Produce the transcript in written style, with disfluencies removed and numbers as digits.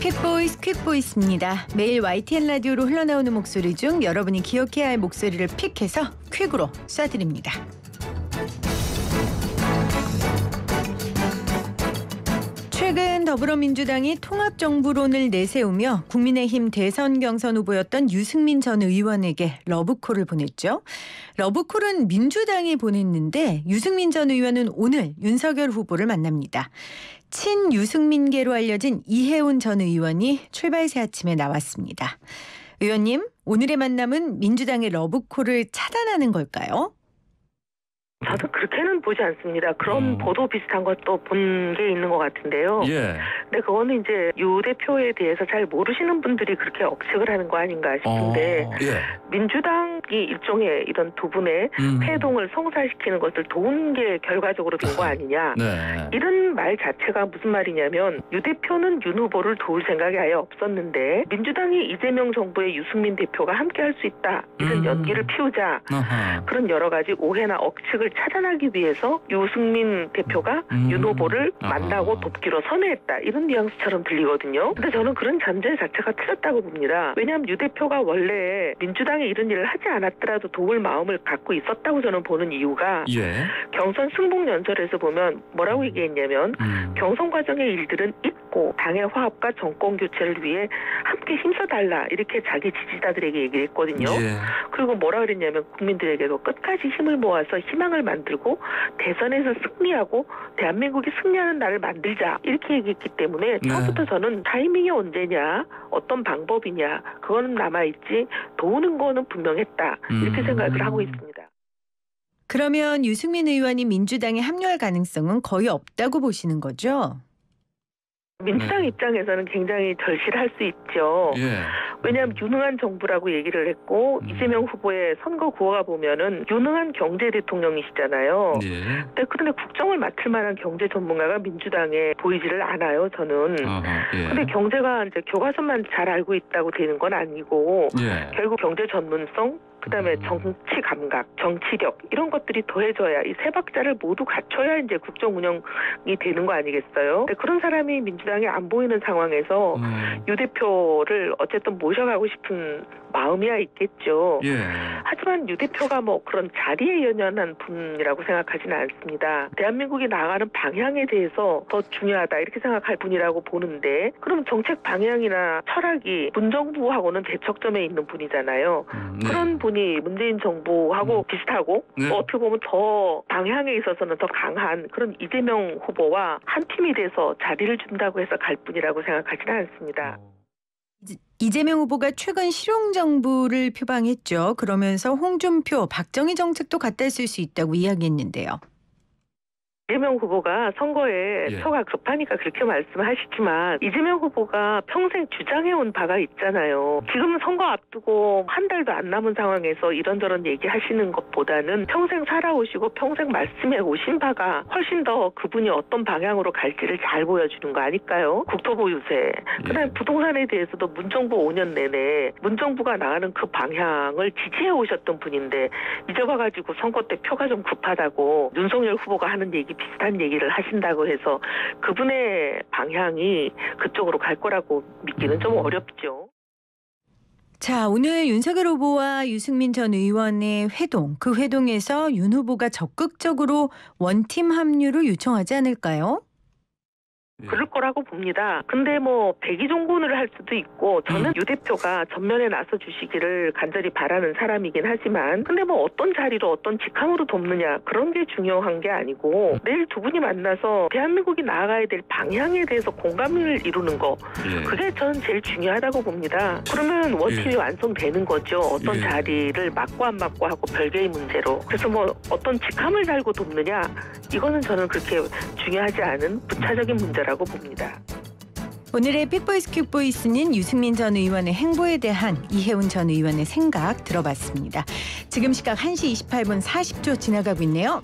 퀵보이스입니다. 매일 YTN 라디오로 흘러나오는 목소리 중 여러분이 기억해야 할 목소리를 픽해서 퀵으로 쏴드립니다. 최근 더불어민주당이 통합정부론을 내세우며 국민의힘 대선 경선 후보였던 유승민 전 의원에게 러브콜을 보냈죠. 러브콜은 민주당이 보냈는데 유승민 전 의원은 오늘 윤석열 후보를 만납니다. 친유승민계로 알려진 이해운 전 의원이 출발새 아침에 나왔습니다. 의원님, 오늘의 만남은 민주당의 러브콜을 차단하는 걸까요? 저도 그렇게는 보지 않습니다. 그런 보도 비슷한 것도 본 게 있는 것 같은데요. 예. 근데 그거는 이제 유 대표에 대해서 잘 모르시는 분들이 그렇게 억측을 하는 거 아닌가 싶은데 예. 민주당이 일종의 이런 두 분의 회동을 성사시키는 것을 도운 게 결과적으로 된 거 아니냐. 네. 이런 말 자체가 무슨 말이냐면 유 대표는 윤 후보를 도울 생각이 아예 없었는데 민주당이 이재명 정부의 유승민 대표가 함께할 수 있다. 이런 연기를 피우자. 그런 여러 가지 오해나 억측을 차단하기 위해서 유승민 대표가 윤 후보를 만나고 돕기로 선회했다. 이런 뉘앙스처럼 들리거든요. 근데 저는 그런 전제 자체가 틀렸다고 봅니다. 왜냐하면 유 대표가 원래 민주당에 이런 일을 하지 않았더라도 도울 마음을 갖고 있었다고 저는 보는 이유가 예. 경선 승복연설에서 보면 뭐라고 얘기했냐면 경선 과정의 일들은 잊고 당의 화합과 정권 교체를 위해 함께 힘써달라 이렇게 자기 지지자들에게 얘기를 했거든요. 예. 그리고 뭐라 그랬냐면 국민들에게도 끝까지 힘을 모아서 희망을 만들고 대선에서 승리하고 대한민국이 승리하는 날을 만들자 이렇게 얘기했기 때문에 처음부터 저는 타이밍이 언제냐 어떤 방법이냐 그거는 남아있지 도우는 거는 분명했다 이렇게 생각을 하고 있습니다. 그러면 유승민 의원이 민주당에 합류할 가능성은 거의 없다고 보시는 거죠? 민주당 입장에서는 굉장히 절실할 수 있죠. 예. 왜냐하면 유능한 정부라고 얘기를 했고 이재명 후보의 선거 구호가 보면은 유능한 경제 대통령이시잖아요. 예. 그런데 국정을 맡을 만한 경제 전문가가 민주당에 보이지를 않아요. 저는. 예. 근데 경제가 이제 교과서만 잘 알고 있다고 되는 건 아니고 예. 결국 경제 전문성 그다음에 정치 감각, 정치력 이런 것들이 더해져야 이 세 박자를 모두 갖춰야 이제 국정 운영이 되는 거 아니겠어요? 근데 그런 사람이 민주당에 안 보이는 상황에서 유 대표를 어쨌든 모셔가고 싶은 마음이야 있겠죠. 예. 하지만 유 대표가 뭐 그런 자리에 연연한 분이라고 생각하지는 않습니다. 대한민국이 나아가는 방향에 대해서 더 중요하다 이렇게 생각할 분이라고 보는데 그럼 정책 방향이나 철학이 문정부하고는 대척점에 있는 분이잖아요. 그런 분이 문재인 정부하고 비슷하고 어떻게 보면 더 방향에 있어서는 더 강한 그런 이재명 후보와 한 팀이 돼서 자리를 준다고 해서 갈 분이라고 생각하지는 않습니다. 이재명 후보가 최근 실용정부를 표방했죠. 그러면서 홍준표, 박정희 정책도 갖다 쓸 수 있다고 이야기했는데요. 이재명 후보가 선거에 표가 급하니까 그렇게 말씀하시지만 이재명 후보가 평생 주장해온 바가 있잖아요. 지금 선거 앞두고 한 달도 안 남은 상황에서 이런저런 얘기하시는 것보다는 평생 살아오시고 평생 말씀해 오신 바가 훨씬 더 그분이 어떤 방향으로 갈지를 잘 보여주는 거 아닐까요? 국토부 유세, 그다음에 부동산에 대해서도 문정부 5년 내내 문정부가 나가는 그 방향을 지지해 오셨던 분인데 이제 와가지고 선거 때 표가 좀 급하다고 윤석열 후보가 하는 얘기 비슷한 얘기를 하신다고 해서 그분의 방향이 그쪽으로 갈 거라고 믿기는 좀 어렵죠. 자, 오늘 윤석열 후보와 유승민 전 의원의 회동, 그 회동에서 윤 후보가 적극적으로 원팀 합류를 요청하지 않을까요? 그럴 거라고 봅니다. 근데 뭐 백의종군을 할 수도 있고 저는 유 대표가 전면에 나서 주시기를 간절히 바라는 사람이긴 하지만 근데 뭐 어떤 자리로 어떤 직함으로 돕느냐 그런 게 중요한 게 아니고 내일 두 분이 만나서 대한민국이 나아가야 될 방향에 대해서 공감을 이루는 거 그게 저는 제일 중요하다고 봅니다. 그러면 원팀이 완성되는 거죠. 어떤 자리를 맡고 안 맡고 하고 별개의 문제로. 그래서 뭐 어떤 직함을 달고 돕느냐 이거는 저는 그렇게 중요하지 않은 부차적인 문제라고 봅니다. 오늘의 픽보이스는 유승민 전 의원의 행보에 대한 이해운 전 의원의 생각 들어봤습니다. 지금 시각 1시 28분 40초 지나가고 있네요.